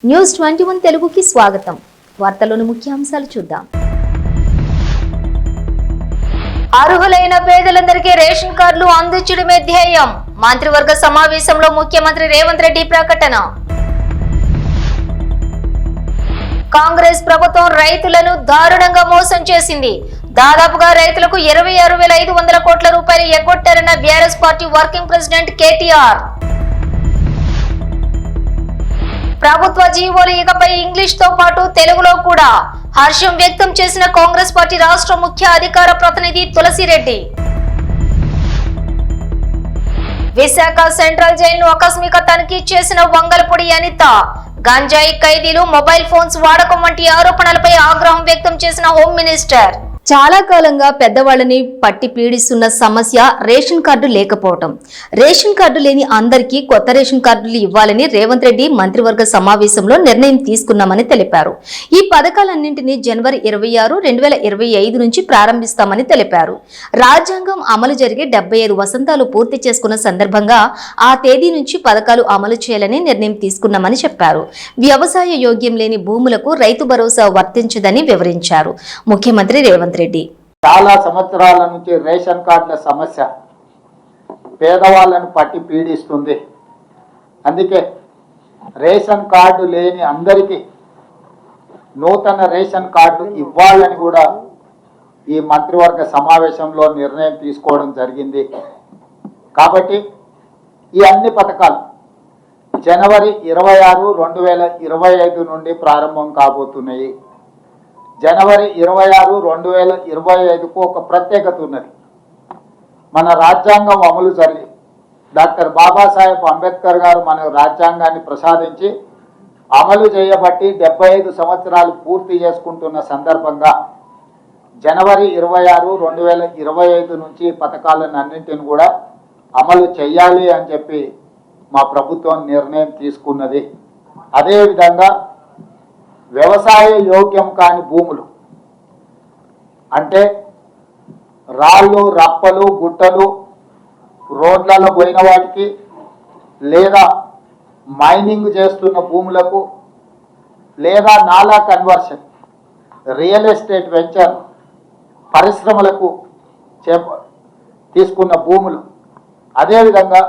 News 21 తెలుగుకి స్వాగతం. వార్తల్లోని ముఖ్యాంశాలు చూద్దాం. అర్హులైన పేదలందరికీ రేషన్ కార్డులు అందించడమే ధ్యేయం. మంత్రివర్గ సమావేశంలో ముఖ్యమంత్రి రేవంత్ రెడ్డి ప్రకటన. కాంగ్రెస్ ప్రభుత్వం రైతులను దారుణంగా మోసం చేసింది. దాదాపుగా రైతులకు 26,500 కోట్ల రూపాయలు ఎగ్గొట్టారన్న BRS party working president KTR. ప్రభుత్వ జీవోలు ఇకపై ఇంగ్లీష్ తో పాటు తెలుగులో కూడా హర్షం వ్యక్తం చేసిన కాంగ్రెస్ పార్టీ రాష్ట్ర ముఖ్య అధికార ప్రతినిధి తులసిరెడ్డి. విశాఖ సెంట్రల్ జైలును ఆకస్మిక తనిఖీ చేసిన వంగలపూడి అనిత. గంజాయి ఖైదీలు మొబైల్ ఫోన్స్ వాడకం వంటి ఆరోపణలపై ఆగ్రహం వ్యక్తం చేసిన హోం మినిస్టర్. చాలా కాలంగా పెద్దవాళ్ళని పట్టి పీడిస్తున్న సమస్య రేషన్ కార్డు లేకపోవటం. రేషన్ కార్డు లేని అందరికీ కొత్త రేషన్ కార్డులు ఇవ్వాలని రేవంత్ రెడ్డి మంత్రివర్గ సమావేశంలో నిర్ణయం తీసుకున్నామని తెలిపారు. ఈ పథకాలన్నింటినీ జనవరి 26, 2025 నుంచి ప్రారంభిస్తామని తెలిపారు. రాజ్యాంగం అమలు జరిగి 75 వసంతాలు పూర్తి చేసుకున్న సందర్భంగా ఆ తేదీ నుంచి పథకాలు అమలు చేయాలని నిర్ణయం తీసుకున్నామని చెప్పారు. వ్యవసాయ యోగ్యం లేని భూములకు రైతు భరోసా వర్తించదని వివరించారు. ముఖ్యమంత్రి రేవంత్ రెడ్డి చాలా సంవత్సరాల నుంచి రేషన్ కార్డుల సమస్య పేదవాళ్ళను పట్టి పీడిస్తుంది. అందుకే రేషన్ కార్డు లేని అందరికీ నూతన రేషన్ కార్డు ఇవ్వాలని కూడా ఈ మంత్రివర్గ సమావేశంలో నిర్ణయం తీసుకోవడం జరిగింది. కాబట్టి ఈ అన్ని పథకాలు జనవరి 26, 2025 నుండి ప్రారంభం కాబోతున్నాయి. జనవరి 26, 2025కు ఒక ప్రత్యేకత ఉన్నది. మన రాజ్యాంగం అమలు జరిగి డాక్టర్ బాబాసాహెబ్ అంబేద్కర్ గారు మన రాజ్యాంగాన్ని ప్రసాదించి అమలు చేయబట్టి 75 సంవత్సరాలు పూర్తి చేసుకుంటున్న సందర్భంగా జనవరి 26, 2025 నుంచి పథకాలను అన్నింటిని కూడా అమలు చేయాలి అని చెప్పి మా ప్రభుత్వం నిర్ణయం తీసుకున్నది. అదేవిధంగా వ్యవసాయ యోగ్యం కాని భూములు అంటే రాళ్ళు, రప్పలు, గుట్టలు, రోడ్లలో పోయిన వాటికి లేదా మైనింగ్ చేస్తున్న భూములకు లేదా నాలా కన్వర్షన్, రియల్ ఎస్టేట్ వెంచర్ పరిశ్రమలకు తీసుకున్న భూములు, అదేవిధంగా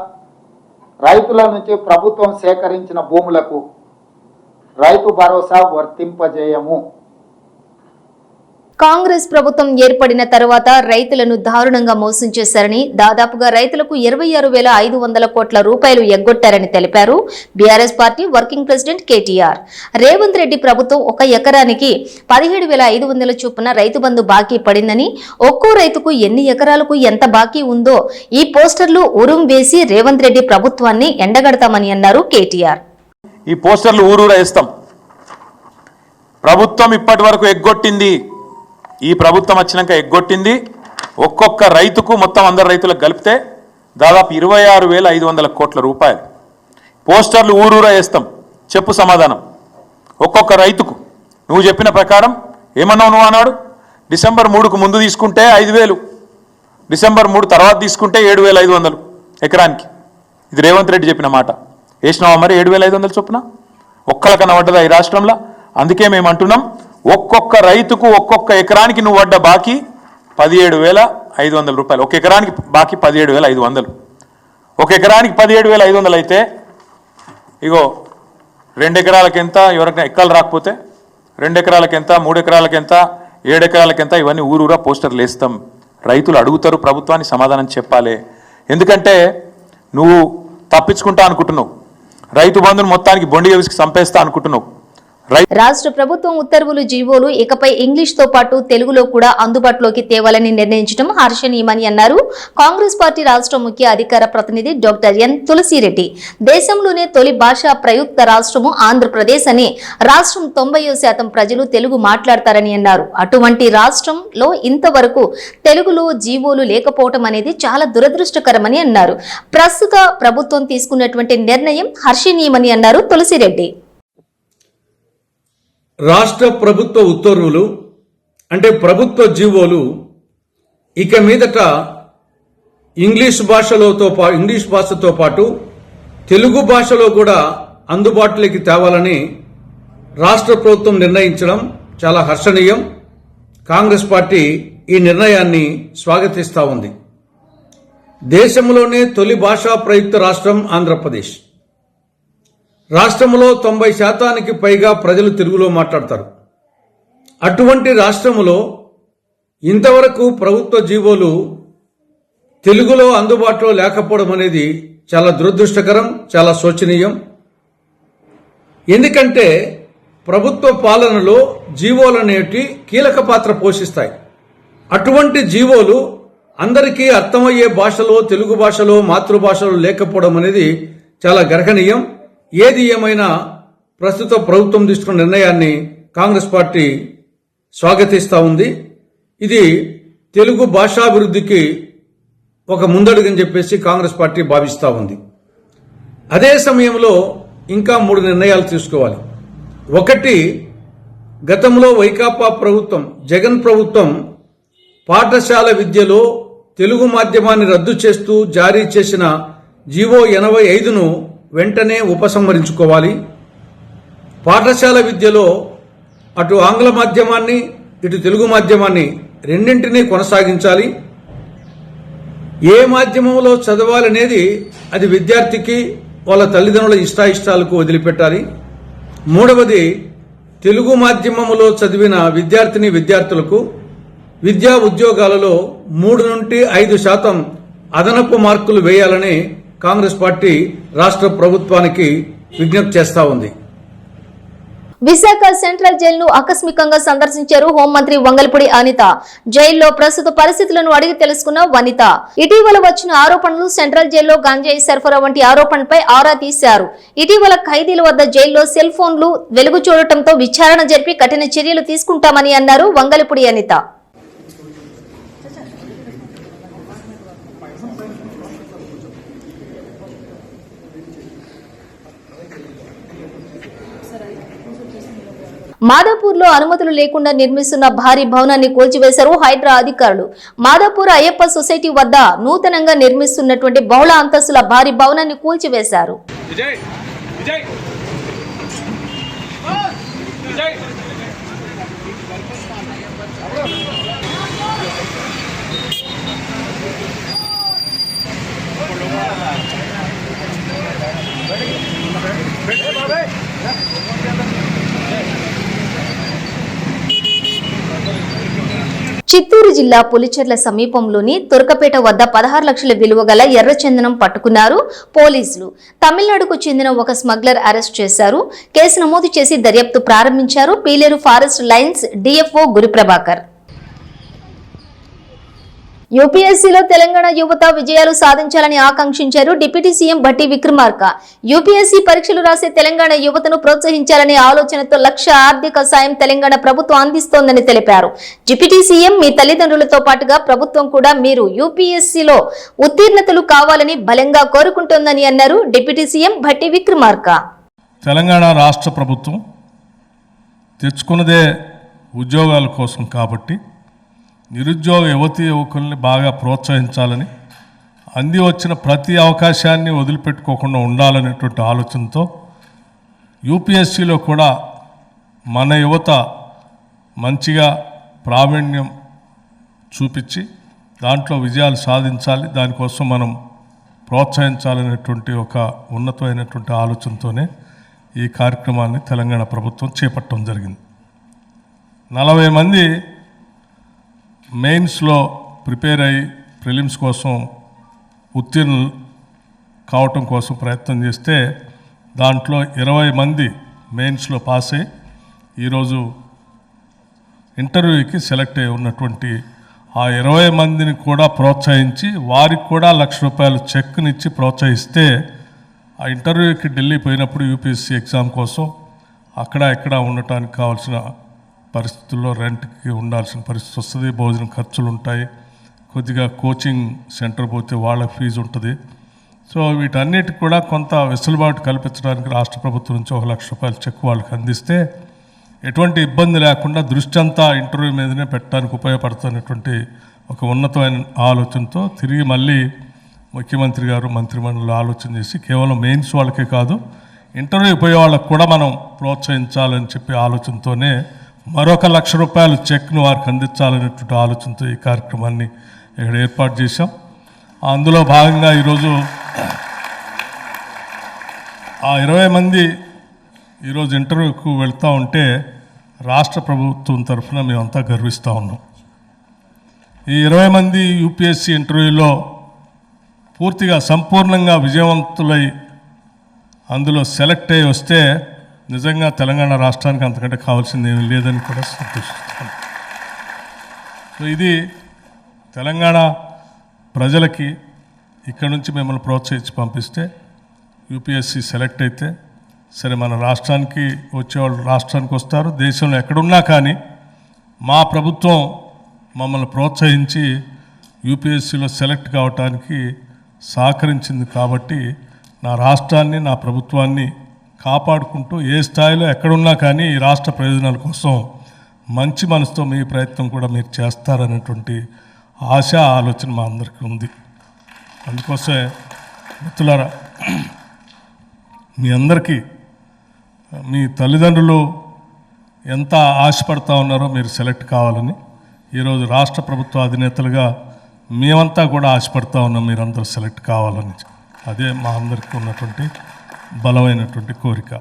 రైతుల నుంచి ప్రభుత్వం సేకరించిన భూములకు రైతు భరోసా వర్తింపజేయము. కాంగ్రెస్ ప్రభుత్వం ఏర్పడిన తర్వాత రైతులను దారుణంగా మోసం చేశారని, దాదాపుగా రైతులకు 26,500 కోట్ల రూపాయలు ఎగ్గొట్టారని తెలిపారు. BRS party working president KTR. Revanth Reddy ప్రభుత్వం ఒక ఎకరానికి 17,500 చొప్పున రైతు బంధు బాకీ పడిందని, ఒక్కో రైతుకు ఎన్ని ఎకరాలకు ఎంత బాకీ ఉందో ఈ పోస్టర్లు ఉరుం వేసి రేవంత్ రెడ్డి ప్రభుత్వాన్ని ఎండగడతామని అన్నారు కేటీఆర్. ఈ పోస్టర్లు ఊరూరా వేస్తాం. ప్రభుత్వం ఇప్పటి వరకు ఎగ్గొట్టింది, ఈ ప్రభుత్వం వచ్చినాక ఎగ్గొట్టింది ఒక్కొక్క రైతుకు మొత్తం అందరు రైతులకు కలిపితే దాదాపు 26,500 కోట్ల రూపాయలు. పోస్టర్లు ఊరూరా వేస్తాం. చెప్పు సమాధానం. ఒక్కొక్క రైతుకు నువ్వు చెప్పిన ప్రకారం ఏమన్నావు? నువ్వు అన్నాడు డిసెంబర్ 3కు ముందు తీసుకుంటే 5,000, డిసెంబర్ 3 తర్వాత తీసుకుంటే 7,500 ఎకరానికి. ఇది రేవంత్ రెడ్డి చెప్పిన మాట. వేసినావా మరి 7,500 చొప్పున? ఒక్కలకన్నా పడ్డదా ఈ రాష్ట్రంలో? అందుకే మేము అంటున్నాం, ఒక్కొక్క రైతుకు ఒక్కొక్క ఎకరానికి నువ్వు పడ్డ బాకీ 17,500 రూపాయలు. ఒక ఎకరానికి బాకీ 17,500. ఒక ఎకరానికి 17,500 అయితే ఇగో 2 ఎకరాలకు ఎంత, ఎవరికైనా ఎక్కలు రాకపోతే 2 ఎకరాలకు ఎంత, 3 ఎకరాలకు ఎంత, 7 ఎకరాలకు ఎంత, ఇవన్నీ ఊరూరా పోస్టర్లు వేస్తాం. రైతులు అడుగుతారు, ప్రభుత్వాన్ని సమాధానం చెప్పాలి. ఎందుకంటే నువ్వు తప్పించుకుంటా అనుకుంటున్నావు, రైతు బంధును మొత్తానికి బొండి వేసి చంపేస్తా అనుకుంటున్నావు. రాష్ట్ర ప్రభుత్వం ఉత్తర్వులు, జీవోలు ఇకపై ఇంగ్లీష్ తో పాటు తెలుగులో కూడా అందుబాటులోకి తేవాలని నిర్ణయించడం హర్షణీయమని అన్నారు. కాంగ్రెస్ పార్టీ రాష్ట్ర ముఖ్య అధికార ప్రతినిధి డాక్టర్ ఎన్ తులసిరెడ్డి. దేశంలోనే తొలి భాషా ప్రయుక్త రాష్ట్రము ఆంధ్రప్రదేశ్ అని, రాష్ట్రం 90% ప్రజలు తెలుగు మాట్లాడతారని అన్నారు. అటువంటి రాష్ట్రంలో ఇంతవరకు తెలుగులో జీవోలు లేకపోవటం అనేది చాలా దురదృష్టకరమని అన్నారు. ప్రస్తుత ప్రభుత్వం తీసుకున్నటువంటి నిర్ణయం హర్షణీయమని అన్నారు తులసిరెడ్డి. రాష్ట్ర ప్రభుత్వ ఉత్తర్వులు అంటే ప్రభుత్వ జీవోలు ఇక మీదట ఇంగ్లీష్ భాషతో పాటు తెలుగు భాషలో కూడా అందుబాటులోకి తేవాలని రాష్ట్ర ప్రభుత్వం నిర్ణయించడం చాలా హర్షణీయం. కాంగ్రెస్ పార్టీ ఈ నిర్ణయాన్ని స్వాగతిస్తూ ఉంది. దేశంలోనే తొలి భాషా ప్రయుక్త రాష్ట్రం ఆంధ్రప్రదేశ్. రాష్ట్రంలో 90% పైగా ప్రజలు తెలుగులో మాట్లాడతారు. అటువంటి రాష్ట్రములో ఇంతవరకు ప్రభుత్వ జీవోలు తెలుగులో అందుబాటులో లేకపోవడం అనేది చాలా దురదృష్టకరం, చాలా శోచనీయం. ఎందుకంటే ప్రభుత్వ పాలనలో జీవోలు అనేవి కీలక పాత్ర పోషిస్తాయి. అటువంటి జీవోలు అందరికీ అర్థమయ్యే భాషలో, తెలుగు భాషలో, మాతృభాషలో లేకపోవడం అనేది చాలా గర్హనీయం. ఏది ఏమైనా ప్రస్తుత ప్రభుత్వం తీసుకున్న నిర్ణయాన్ని కాంగ్రెస్ పార్టీ స్వాగతిస్తూ ఉంది. ఇది తెలుగు భాషాభివృద్ధికి ఒక ముందడుగని చెప్పేసి కాంగ్రెస్ పార్టీ భావిస్తూ ఉంది. అదే సమయంలో ఇంకా 3 నిర్ణయాలు తీసుకోవాలి. ఒకటి, గతంలో వైకాపా ప్రభుత్వం, జగన్ ప్రభుత్వం పాఠశాల విద్యలో తెలుగు మాధ్యమాన్ని రద్దు చేస్తూ జారీ చేసిన జీవో 85ను వెంటనే ఉపసంహరించుకోవాలి. పాఠశాల విద్యలో అటు ఆంగ్ల మాధ్యమాన్ని, ఇటు తెలుగు మాధ్యమాన్ని రెండింటినీ కొనసాగించాలి. ఏ మాధ్యమంలో చదవాలనేది అది విద్యార్థికి వాళ్ళ తల్లిదండ్రుల ఇష్టాయిష్టాలకు వదిలిపెట్టాలి. మూడవది, తెలుగు మాధ్యమములో చదివిన విద్యార్థులకు విద్యా ఉద్యోగాలలో 3 నుండి 5% అదనపు మార్కులు వేయాలని కాంగ్రెస్ పార్టీ రాష్ట్ర ప్రభుత్వానికి విజ్ఞప్తి చేస్తా ఉంది. విశాఖ సెంట్రల్ జైలును ఆకస్మికంగా సందర్శించారు హోంమంత్రి వంగల్పూడి అనిత. జైల్లో ప్రస్తుత పరిస్థితులను అడిగి తెలుసుకున్న వనిత ఇటీవల వచ్చిన ఆరోపణలు, సెంట్రల్ జైల్లో గంజాయి సరఫరా వంటి ఆరోపణలపై ఆరా తీశారు. ఇటీవల ఖైదీల వద్ద జైల్లో సెల్ ఫోన్లు వెలుగు చూడటంతో విచారణ జరిపి కఠిన చర్యలు తీసుకుంటామని అన్నారు వంగల్పూడి అనిత. మాదాపూర్లో అనుమతులు లేకుండా నిర్మిస్తున్న భారీ భవనాన్ని కూల్చివేశారు హైడ్రా అధికారులు. మాదాపూర్ అయ్యప్ప సొసైటీ వద్ద నూతనంగా నిర్మిస్తున్నటువంటి బహుళ అంతస్తుల భారీ భవనాన్ని కూల్చివేశారు. చిత్తూరు జిల్లా పులిచెర్ల సమీపంలోని తుర్కపేట వద్ద 16 లక్షల విలువ గల ఎర్రచందనం పట్టుకున్నారు పోలీసులు. తమిళనాడుకు చెందిన ఒక స్మగ్లర్ అరెస్ట్ చేశారు. కేసు నమోదు చేసి దర్యాప్తు ప్రారంభించారు Peeleru forest lines DFO Guru Prabhakar. యూపీఎస్సీలో తెలంగాణ యువత విజయాలు సాధించాలని ఆకాంక్షించారు deputy CM Bhatti Vikramarka. UPSC పరీక్షలు రాసే తెలంగాణ యువతను ప్రోత్సహించాలనే ఆలోచనతో 1 లక్ష ఆర్థిక సాయం తెలంగాణ ప్రభుత్వం అందిస్తోందని తెలిపారు. డిప్యూటీ సీఎం మీ తల్లిదండ్రులతో పాటుగా ప్రభుత్వం కూడా మీరు యూపీఎస్సీలో ఉత్తీర్ణతలు కావాలని బలంగా కోరుకుంటోందని అన్నారు డిప్యూటీ సీఎం భట్టి విక్రమార్క. తెలంగాణ రాష్ట్ర ప్రభుత్వం తెచ్చుకున్నదే ఉద్యోగాల కోసం కాబట్టి నిరుద్యోగ యువతీ యువకుల్ని బాగా ప్రోత్సహించాలని, అంది వచ్చిన ప్రతి అవకాశాన్ని వదిలిపెట్టుకోకుండా ఉండాలనేటువంటి ఆలోచనతో యూపీఎస్సీలో కూడా మన యువత మంచిగా ప్రావీణ్యం చూపించి దాంట్లో విజయాలు సాధించాలి, దానికోసం మనం ప్రోత్సహించాలనేటువంటి ఒక ఉన్నతమైనటువంటి ఆలోచనతోనే ఈ కార్యక్రమాన్ని తెలంగాణ ప్రభుత్వం చేపట్టడం జరిగింది. 40 మంది మెయిన్స్లో ప్రిపేర్ అయ్యి ప్రిలిమ్స్ కోసం ఉత్తీర్ణులు కావటం కోసం ప్రయత్నం చేస్తే దాంట్లో 20 మంది మెయిన్స్లో పాస్ అయ్యి ఈరోజు ఇంటర్వ్యూకి సెలెక్ట్ అయి ఉన్నటువంటి ఆ 20 మందిని కూడా ప్రోత్సహించి వారికి కూడా 1 లక్ష రూపాయలు చెక్నిచ్చి ప్రోత్సహిస్తే ఆ ఇంటర్వ్యూకి ఢిల్లీ పోయినప్పుడు యూపీఎస్సీ ఎగ్జామ్ కోసం అక్కడ ఇక్కడ ఉండటానికి కావాల్సిన పరిస్థితుల్లో రెంట్కి ఉండాల్సిన పరిస్థితి వస్తుంది, భోజనం ఖర్చులు ఉంటాయి, కొద్దిగా కోచింగ్ సెంటర్ పోతే వాళ్ళ ఫీజు ఉంటుంది. సో వీటన్నిటికి కూడా కొంత వెసులుబాటు కల్పించడానికి రాష్ట్ర ప్రభుత్వం నుంచి 1 లక్ష రూపాయల చెక్ వాళ్ళకి అందిస్తే ఎటువంటి ఇబ్బంది లేకుండా దృష్టి అంతా ఇంటర్వ్యూ మీదనే పెట్టడానికి ఉపయోగపడుతున్నటువంటి ఒక ఉన్నతమైన ఆలోచనతో తిరిగి మళ్ళీ ముఖ్యమంత్రి గారు మంత్రిమండలిలో ఆలోచన చేసి కేవలం మెయిన్స్ వాళ్ళకే కాదు ఇంటర్వ్యూ పోయే వాళ్ళకు కూడా మనం ప్రోత్సహించాలని చెప్పి ఆలోచనతోనే మరొక ₹1,00,000 చెక్ను వారికి అందించాలనేటువంటి ఆలోచనతో ఈ కార్యక్రమాన్ని ఇక్కడ ఏర్పాటు చేశాం. అందులో భాగంగా ఈరోజు ఆ 20 మంది ఈరోజు ఇంటర్వ్యూకు వెళ్తూ ఉంటే రాష్ట్ర ప్రభుత్వం తరఫున మేమంతా గర్విస్తూ ఉన్నాం. ఈ 20 మంది యూపీఎస్సీ ఇంటర్వ్యూలో పూర్తిగా సంపూర్ణంగా విజయవంతులై అందులో సెలెక్ట్ అయ్యి వస్తే నిజంగా తెలంగాణ రాష్ట్రానికి అంతకంటే కావాల్సింది ఏమీ లేదని కూడా సంతోషిస్తాను. సో ఇది తెలంగాణ ప్రజలకి ఇక్కడ నుంచి మిమ్మల్ని ప్రోత్సహించి పంపిస్తే యూపీఎస్సీ సెలెక్ట్ అయితే సరే మన రాష్ట్రానికి వచ్చేవాళ్ళు రాష్ట్రానికి వస్తారు. దేశంలో ఎక్కడున్నా కానీ మా ప్రభుత్వం మమ్మల్ని ప్రోత్సహించి యూపీఎస్సీలో సెలెక్ట్ కావటానికి సహకరించింది. కాబట్టి నా రాష్ట్రాన్ని నా ప్రభుత్వాన్ని కాపాడుకుంటూ ఏ స్థాయిలో ఎక్కడున్నా కానీ ఈ రాష్ట్ర ప్రయోజనాల కోసం మంచి మనసుతో మీ ప్రయత్నం కూడా మీరు చేస్తారనేటువంటి ఆశ ఆలోచన మా అందరికీ ఉంది. అందుకోసమే మిత్రులారా, మీ అందరికీ మీ తల్లిదండ్రులు ఎంత ఆశపడతా ఉన్నారో మీరు సెలెక్ట్ కావాలని ఈరోజు రాష్ట్ర ప్రభుత్వ అధినేతలుగా మేమంతా కూడా ఆశపడతా ఉన్నాం మీరందరూ సెలెక్ట్ కావాలని. అదే మా అందరికీ ఉన్నటువంటి బలమైనటువంటి కోరిక.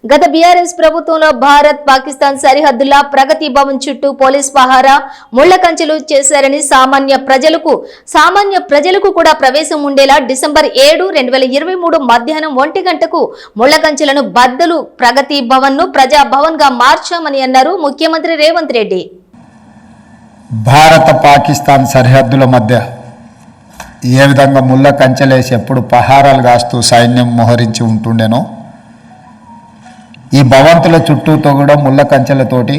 గత బీఆర్ఎస్ ప్రభుత్వంలో భారత్ పాకిస్తాన్ సరిహద్దుల ప్రగతి భవన్ చుట్టూ పోలీస్ పహారా ముళ్ల కంచెలు చేశారని సామాన్య ప్రజలకు కూడా ప్రవేశం ఉండేలా డిసెంబర్ 7, 2023 మధ్యాహ్నం 1 గంటకు ముళ్ల కంచెలను బద్దలు ప్రగతి భవన్ ను ప్రజాభవన్ గా మార్చామని అన్నారు ముఖ్యమంత్రి రేవంత్ రెడ్డి. భారత పాకిస్తాన్ సరిహద్దుల మధ్య ఏ విధంగా ముళ్ళ కంచెలేసి ఎప్పుడు పహారాలు కాస్తూ సైన్యం మోహరించి ఉంటుండేనో ఈ భవంతుల చుట్టూతో కూడా ముళ్ళ కంచెలతోటి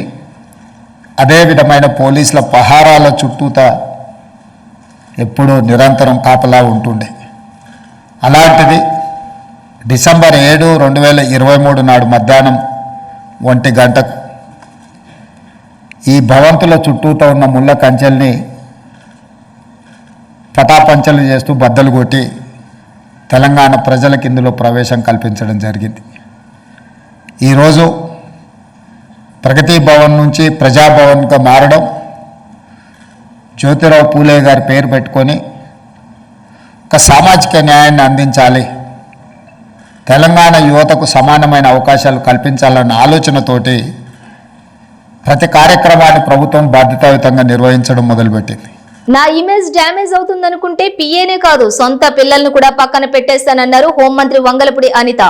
అదే విధమైన పోలీసుల పహారాల చుట్టూత ఎప్పుడూ నిరంతరం కాపలా ఉంటుండే. అలాంటిది డిసెంబర్ 7, 2023 నాడు మధ్యాహ్నం 1 గంటకు ఈ భవంతుల చుట్టూతో ఉన్న ముళ్ళ కంచెల్ని పటాపంచలు చేస్తూ బద్దలు కొట్టి తెలంగాణ ప్రజలకు ఇందులో ప్రవేశం కల్పించడం జరిగింది. ఈరోజు ప్రగతి భవన్ నుంచి ప్రజాభవన్గా మారడం, జ్యోతిరావు పూలే గారి పేరు పెట్టుకొని ఒక సామాజిక న్యాయాన్ని అందించాలి, తెలంగాణ యువతకు సమానమైన అవకాశాలు కల్పించాలన్న ఆలోచనతోటి ప్రతి కార్యక్రమాన్ని ప్రభుత్వం బాధ్యతాయుతంగా నిర్వహించడం మొదలుపెట్టింది. నా ఇమేజ్ డ్యామేజ్ అవుతుందనుకుంటే పిఏనే కాదు సొంత పిల్లలను కూడా పక్కన పెట్టేస్తానన్నారు హోంమంత్రి వంగలపూడి అనిత.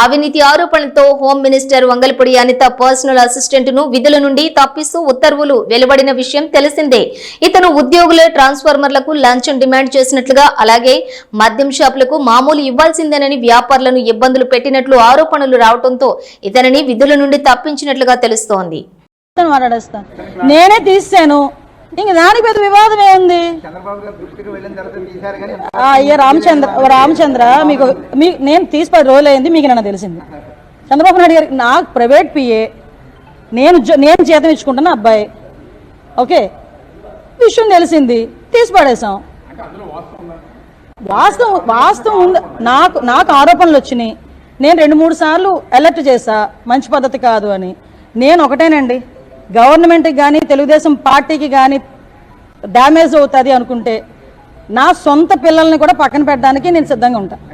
అవినీతి ఆరోపణలతో home minister Vangalapudi Anitha personal assistant ను విధుల నుండి తప్పిస్తూ ఉత్తర్వులు వెలువడిన విషయం తెలిసిందే. ఇతను ఉద్యోగుల ట్రాన్స్ఫార్మర్లకు లంచం డిమాండ్ చేసినట్లుగా, అలాగే మద్యం షాపులకు మామూలు ఇవ్వాల్సిందేనని వ్యాపారులను ఇబ్బందులు పెట్టినట్లు ఆరోపణలు రావడంతో ఇతనిని విధుల నుండి తప్పించినట్లుగా తెలుస్తోంది. నేనే తీసాను, ఇంక దానికి పెద్ద వివాదం ఏముంది? రామచంద్ర మీకు నేను తీసి 10 రోజులు అయింది, మీకు నన్ను తెలిసింది. చంద్రబాబు నాయుడు గారికి నాకు ప్రైవేట్ పిఏ, నేను జీతం ఇచ్చుకుంటున్న అబ్బాయి, ఓకే, విషయం తెలిసింది, తీసి పడేసాం. వాస్తవం ఉంది. నాకు ఆరోపణలు వచ్చినాయి, నేను 2-3 సార్లు అలర్ట్ చేశా మంచి పద్ధతి కాదు అని. నేను ఒకటేనండి, గవర్నమెంట్కి కానీ తెలుగుదేశం పార్టీకి కానీ డ్యామేజ్ అవుతుంది అనుకుంటే నా సొంత పిల్లల్ని కూడా పక్కన పెట్టడానికి నేను సిద్ధంగా ఉంటాను.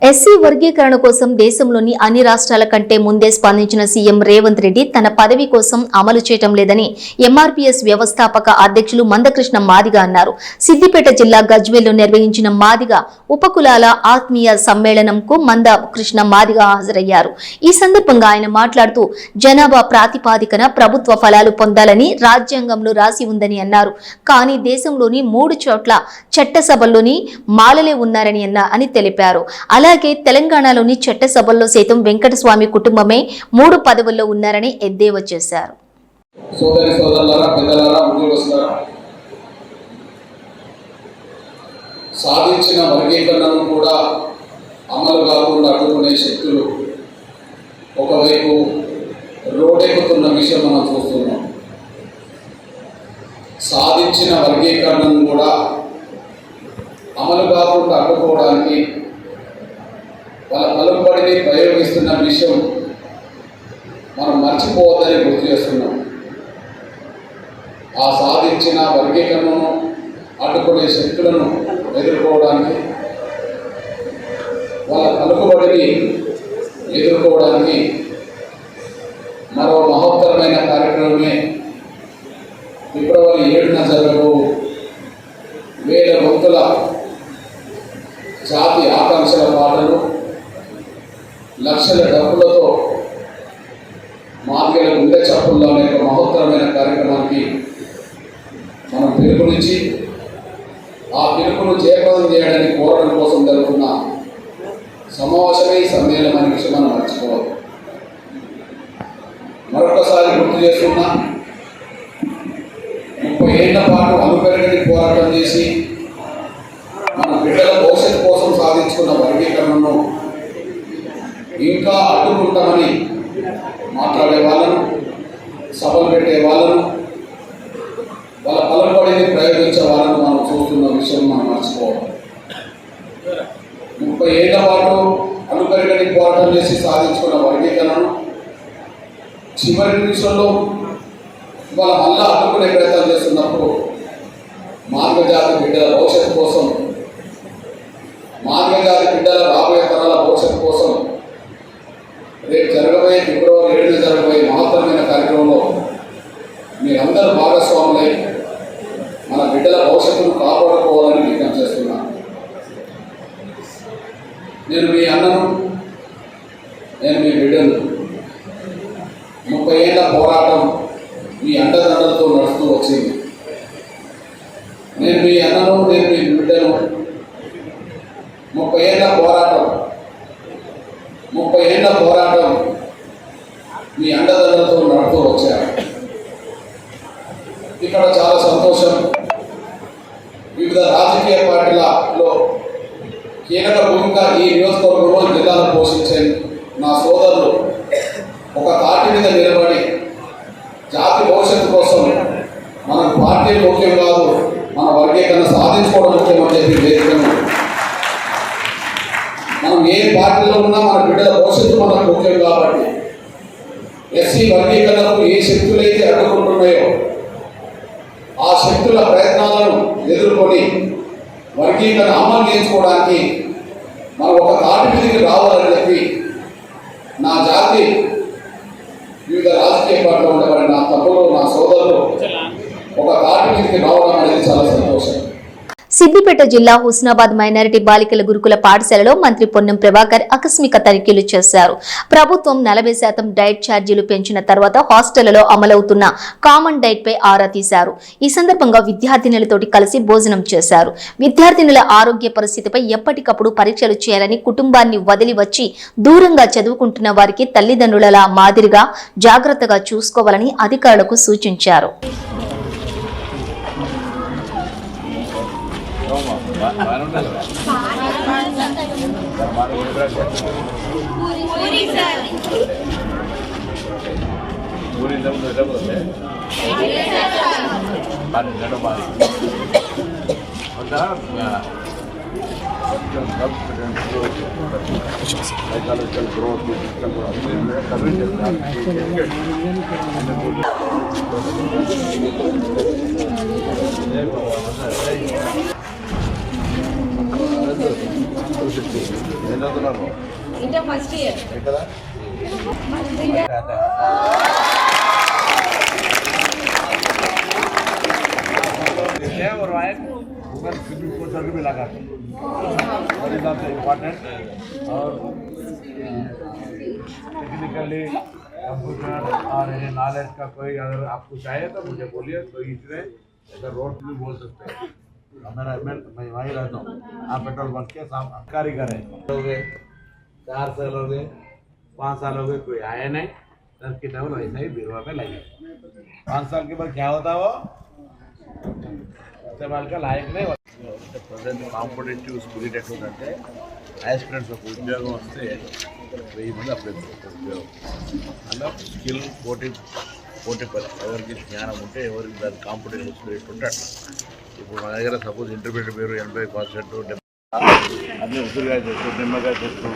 ఎస్సీ వర్గీకరణ కోసం దేశంలోని అన్ని రాష్ట్రాల కంటే ముందే స్పందించిన సీఎం రేవంత్ రెడ్డి తన పదవి కోసం అమలు చేయటం లేదని ఎంఆర్పీఎస్ వ్యవస్థాపక అధ్యక్షులు మందకృష్ణ మాదిగ అన్నారు. సిద్దిపేట జిల్లా గజ్వేల్లో నిర్వహించిన మాదిగ ఉపకులాల ఆత్మీయ సమ్మేళనంకు మందకృష్ణ మాదిగ హాజరయ్యారు. ఈ సందర్భంగా ఆయన మాట్లాడుతూ జనాభా ప్రాతిపాదికన ప్రభుత్వ ఫలాలు పొందాలని రాజ్యాంగంలో రాసి ఉందని అన్నారు. కానీ దేశంలోని 3 చోట్ల చట్టసభల్లోని మాలలే ఉన్నారని అని తెలిపారు. అలాగే తెలంగాణలోని చట్టసభల్లో సైతం వెంకటస్వామి కుటుంబమే 3 పదవుల్లో ఉన్నారని ఎద్దేవా చేశారు. సాధించిన వర్గీకరణను కూడా అమలు కాకుండా అడ్డుకునే శక్తులు ఒకవైపు రోడెక్కుతున్న విషయం మనం చూస్తున్నాం. సాధించిన వర్గీకరణను కూడా అమలు కాకుండా అడ్డుకోవడానికి వాళ్ళ పలుకుబడిని ప్రయోగిస్తున్న విషయం మనం మర్చిపోవద్దని గుర్తు చేస్తున్నాం. ఆ సాధించిన వర్గీకరణను అడ్డుకునే శక్తులను ఎదుర్కోవడానికి, వాళ్ళ పలుకుబడిని ఎదుర్కోవడానికి మరో మహోత్తరమైన కార్యక్రమమే ఫిబ్రవరి 7న జరగబో వేల గొంతుల జాతి ఆకాంక్షల పాటలు, లక్షల డబ్బులతో మార్గల గుండె చప్పుల్లో అనే ఒక మహోత్తరమైన కార్యక్రమానికి మనం పిలుపునిచ్చి ఆ పిలుపును జయప్రదం చేయడానికి కోరడం కోసం జరుగుతున్న సమావేశమే ఈ సమ్మేళనం అనే విషయం మనం మర్చిపోవాలి. మరొకసారి గుర్తు చేస్తున్నా, 30 ఏళ్ల పాటు అలుపెరగని పోరాటం చేసి మన బిడ్డల భవిష్యత్తు కోసం సాధించుకున్న వర్గీకరణను ఇంకా అడ్డుకుంటామని మాట్లాడే వాళ్ళను, సభలు పెట్టే వాళ్ళను, వాళ్ళ పలుకుబడిని ప్రయోగించే వాళ్ళను మనం చూస్తున్న విషయం మనం మర్చిపోవాలి. 30 ఏళ్ల పాటు అలుపెరగని పోరాటం చేసి సాధించుకున్న వర్గీకరణను చివరి నిమిషంలో వాళ్ళ మళ్ళా అడ్డుకునే ప్రయత్నం చేస్తున్నప్పుడు మార్గజాతి బిడ్డల భవిష్యత్తు కోసం, మార్గజాతి బిడ్డల రాబోయే తరాల భవిష్యత్తు కోసం రేపు జరగబోయే ఫిబ్రవరి 7న జరగబోయే మహత్తరమైన కార్యక్రమంలో మీరందరూ భాగస్వాములై మన బిడ్డల భవిష్యత్తును కాపాడుకోవాలని విజ్ఞప్తి చేస్తున్నాను. నేను మీ అన్నను, నేను మీ బిడ్డను. 30 ఏళ్ల పోరాటం మీ అండదండలతో నడుస్తూ వచ్చింది. నేను మీ అన్నను, నేను మీ బిడ్డను. 30 ఏళ్ల పోరాటం మీ అండదండలతో నడుస్తూ వచ్చారు. ఇక్కడ చాలా సంతోషం. వివిధ రాజకీయ పార్టీలలో కీలక భూమిక ఈ నియోజకవర్గంలో జిల్లాలో పోషించే నా సోదరులు ఒక తాటి మీద నిలబడి జాతి భవిష్యత్తు కోసం మనకు పార్టీ ముఖ్యం కాదు, మన వర్గీకరణ సాధించుకోవడం ముఖ్యమని చెప్పి వేదికను మనం ఏ పార్టీలో ఉన్నా మన బిడ్డల భవిష్యత్తు మనకు ముఖ్యం కాబట్టి ఎస్సీ వర్గీకరణకు ఏ శక్తులైతే అడ్డుకుంటున్నాయో ఆ శక్తుల ప్రయత్నాలను ఎదుర్కొని వర్గీకరణ అమలు చేసుకోవడానికి మనం ఒక తాటి మీదకి రావాలని చెప్పి నా జాతి వివిధ రాజకీయ పార్టీలో ఉండేవారి నా తమ్ముడు, నా సోదరులు ఒక తాటి మీదకి రావడం అనేది చాలా సంతోషం. సిద్దిపేట జిల్లా హుస్నాబాద్ మైనారిటీ బాలికల గురుకుల పాఠశాలలో మంత్రి పొన్నం ప్రభాకర్ ఆకస్మిక తనిఖీలు చేశారు. ప్రభుత్వం 40% డైట్ ఛార్జీలు పెంచిన తర్వాత హాస్టళ్లలో అమలవుతున్న కామన్ డైట్ పై ఆరా తీశారు. ఈ సందర్భంగా విద్యార్థినులతోటి కలిసి భోజనం చేశారు. విద్యార్థినుల ఆరోగ్య పరిస్థితిపై ఎప్పటికప్పుడు పరీక్షలు చేయాలని, కుటుంబాన్ని వదిలి వచ్చి దూరంగా చదువుకుంటున్న వారికి తల్లిదండ్రుల మాదిరిగా జాగ్రత్తగా చూసుకోవాలని అధికారులకు సూచించారు. ఫస్ట్ ఇయర్ और वायर गूगल सुप्रीम कोर्ट सर्वे भी लगा और इस सबसे इम्पोर्टेंट और टेक्निकली कंप्यूटर और नॉलेज का कोई अगर आपको चाहिए तो मुझे बोलिए, कोई इसमें अगर रोड भी बोल सकते हैं. हमारा मैं वहीं रहता हूँ. आप पेट्रोल बंक के साथ कारीगर है, 4 साल हो गए, 5 साल हो गए, कोई आया नहीं. तब की डबल वैसा ही बिरवा पे लगे. 5 साल के बाद क्या होता वो इस्तेमाल का लायक नहीं होता. ప్రజెంట్ కాంపిటేటివ్ స్పిరిట్ ఎట్లుందంటే యాస్పిరెంట్స్ ఒక ఉద్యోగం వస్తే 1000 మంది అప్లై చేస్తారు ఉద్యోగం. అలా స్కిల్ పోటీ ఎవరికి జ్ఞానం ఉంటే ఎవరికి దాని కాంపిటేటివ్ స్పిరిట్ ఉంటే అట్లా. ఇప్పుడు మన దగ్గర సపోజ్ ఇంటర్మీడియట్ పేరు 80% అన్నీ ఉసిరికాయ చెట్టు, నిమ్మకాయ చెట్టు,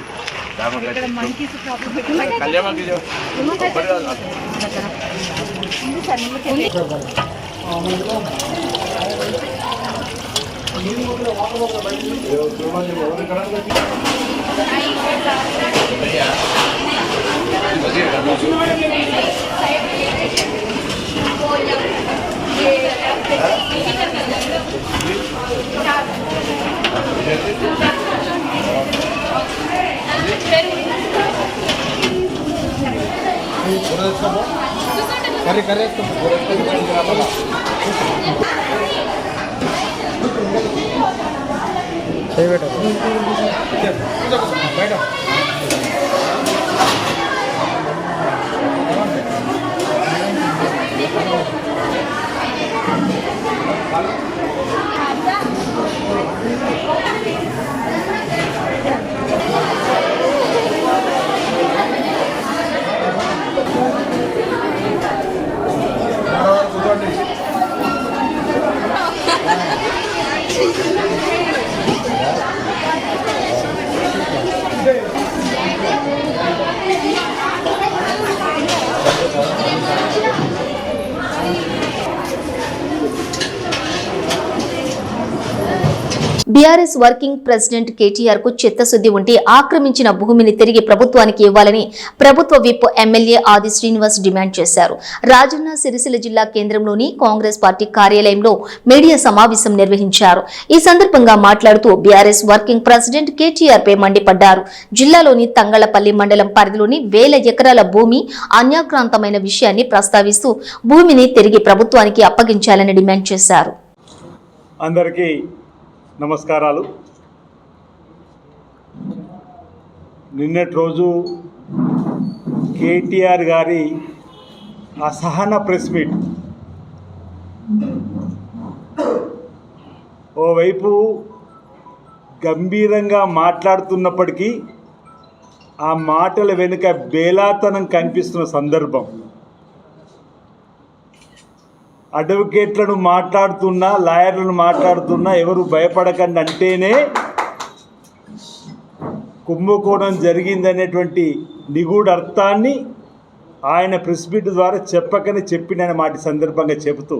బీఆర్ఎస్ వర్కింగ్ ప్రెసిడెంట్ కేటీఆర్ కు చిత్తశుద్ది ఉంటే ఆక్రమించిన భూమిని తిరిగి ప్రభుత్వానికి ఇవ్వాలని ప్రభుత్వ విప్ ఎమ్మెల్యే ఆది శ్రీనివాస్ డిమాండ్ చేశారు. రాజన్న సిరిసిల్ల జిల్లా కేంద్రంలోని కాంగ్రెస్ పార్టీ కార్యాలయంలో మీడియా సమావేశం నిర్వహించారు. ఈ సందర్భంగా మాట్లాడుతూ బీఆర్ఎస్ వర్కింగ్ ప్రెసిడెంట్ కేటీఆర్ పై మండిపడ్డారు. జిల్లాలోని తంగళ్లపల్లి మండలం పరిధిలోని 1000 ఎకరాల భూమి అన్యాక్రాంతమైన విషయాన్ని ప్రస్తావిస్తూ భూమిని తిరిగి ప్రభుత్వానికి అప్పగించాలని డిమాండ్ చేశారు. అందరికీ నమస్కారాలు. నిన్నటి రోజు కేటీఆర్ గారి అసహన ప్రెస్ మీట్ ఓవైపు గంభీరంగా మాట్లాడుతున్నప్పటికీ ఆ మాటల వెనుక బేలాతనం కనిపిస్తున్న సందర్భం. అడ్వకేట్లను మాట్లాడుతున్నా, లాయర్లను మాట్లాడుతున్నా ఎవరు భయపడకండి అంటేనే కుంభకోణం జరిగిందనేటువంటి నిగూఢ అర్థాన్ని ఆయన ప్రెస్ మీట్ ద్వారా చెప్పకనే చెప్పిన మాట సందర్భంగా చెబుతూ,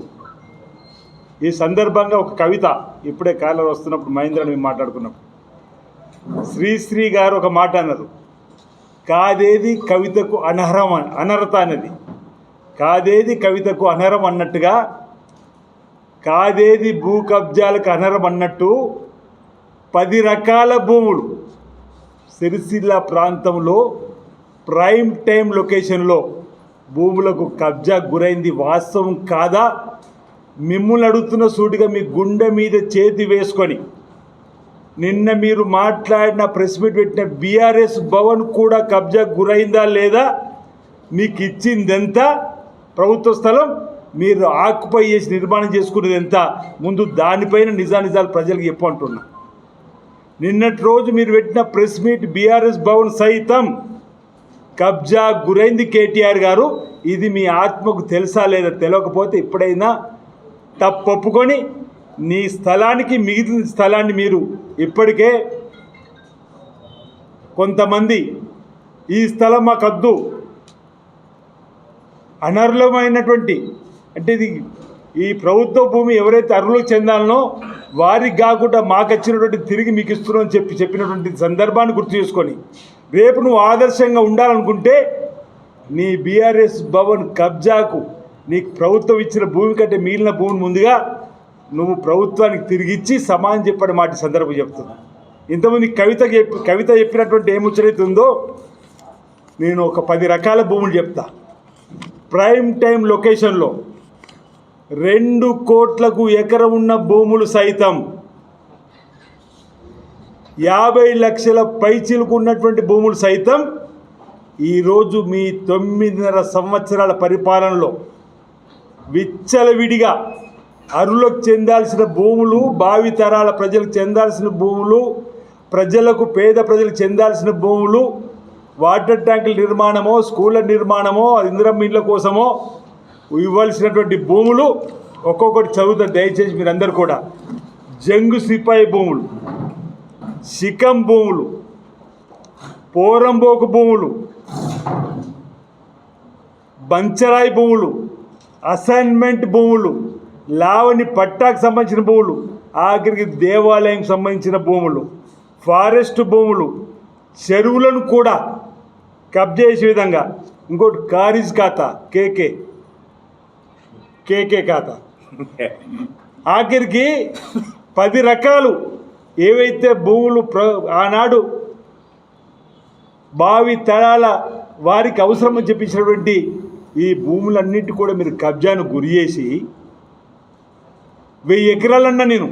ఈ సందర్భంగా ఒక కవిత ఇప్పుడే కాలంలో వస్తున్నప్పుడు మహేంద్ర మేము మాట్లాడుకున్నప్పుడు శ్రీశ్రీ గారు ఒక మాట అన్నారు, కాదేది కవితకు అనర్హత అన్నది. కాదేది కవితకు అనర్హం అన్నట్టుగా కాదేది భూ కబ్జాలకు అనర్హం అన్నట్టు 10 రకాల భూములు సిరిసిల్ల ప్రాంతంలో ప్రైమ్ టైం లొకేషన్లో భూములకు కబ్జా గురైంది వాస్తవం కాదా? మిమ్మల్ని అడుగుతున్న సూటిగా మీ గుండె మీద చేతి వేసుకొని నిన్న మీరు మాట్లాడిన ప్రెస్ మీట్ పెట్టిన బీఆర్ఎస్ భవన్ కూడా కబ్జా గురైందా లేదా? మీకు ఇచ్చిందెంత ప్రభుత్వ స్థలం, మీరు ఆక్యుపై చేసి నిర్మాణం చేసుకునేది ఎంత? ముందు దానిపైన నిజాలు ప్రజలకు చెప్పంటున్నా. నిన్నటి రోజు మీరు పెట్టిన ప్రెస్ మీట్ బీఆర్ఎస్ భవన్ సైతం కబ్జా గురైంది కేటీఆర్ గారు. ఇది మీ ఆత్మకు తెలుసా లేదా? తెలియకపోతే ఇప్పుడైనా తప్పొప్పుకొని నీ స్థలానికి మిగిలిన స్థలాన్ని మీరు ఇప్పటికే కొంతమంది ఈ స్థలం మాకద్దు అనర్హమైనటువంటి అంటే ఇది ఈ ప్రభుత్వ భూమి ఎవరైతే అర్హులకు చెందాలనో వారికి కాకుండా మాకు వచ్చినటువంటి తిరిగి మీకు ఇస్తున్నామని చెప్పినటువంటి సందర్భాన్ని గుర్తు చేసుకొని రేపు నువ్వు ఆదర్శంగా ఉండాలనుకుంటే నీ బీఆర్ఎస్ భవన్ కబ్జాకు నీకు ప్రభుత్వం ఇచ్చిన భూమి కంటే మిగిలిన భూమిని ముందుగా నువ్వు ప్రభుత్వానికి తిరిగిచ్చి సమానం చెప్పడం మాట సందర్భం చెప్తున్నా. ఇంతమంది కవిత చెప్పినటువంటి ఏముచ్చరైతే ఉందో నేను ఒక 10 రకాల భూములు చెప్తా. ప్రైమ్ టైం లొకేషన్లో 2 కోట్లకు ఎకరం ఉన్న భూములు సైతం 50 లక్షల పైచిలకు ఉన్నటువంటి భూములు సైతం ఈరోజు మీ 9.5 సంవత్సరాల పరిపాలనలో విచ్చలవిడిగా అర్హులకు చెందాల్సిన భూములు, భావితరాల ప్రజలకు చెందాల్సిన భూములు, పేద ప్రజలకు చెందాల్సిన భూములు, వాటర్ ట్యాంకుల నిర్మాణమో, స్కూళ్ళ నిర్మాణమో, ఇందిరమ్మ ఇండ్ల కోసమో ఇవ్వాల్సినటువంటి భూములు ఒక్కొక్కటి చదువుతారు దయచేసి మీరందరూ కూడా. జంగు సిపాయి భూములు, శిఖం భూములు, పోరంబోకు భూములు, బంచరాయి భూములు, అసైన్మెంట్ భూములు, లావణి పట్టాకు సంబంధించిన భూములు, ఆఖరికి దేవాలయం సంబంధించిన భూములు, ఫారెస్ట్ భూములు, చెరువులను కూడా కబ్జా చేసే విధంగా. ఇంకోటి కారీజ్ ఖాతా, కేకే ఖాతా. ఆఖరికి 10 రకాలు ఏవైతే భూములు ఆనాడు భావి తరాల వారికి అవసరమని చెప్పించినటువంటి ఈ భూములన్నింటి కూడా మీరు కబ్జాను గురి చేసి 1000 ఎకరాలన్నా, నేను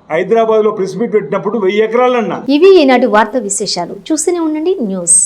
హైదరాబాద్లో ప్రెస్ మీట్ పెట్టినప్పుడు 1000 ఎకరాలన్నా. ఇవి ఈనాటి వార్తా విశేషాలు. చూస్తూనే ఉండండి న్యూస్.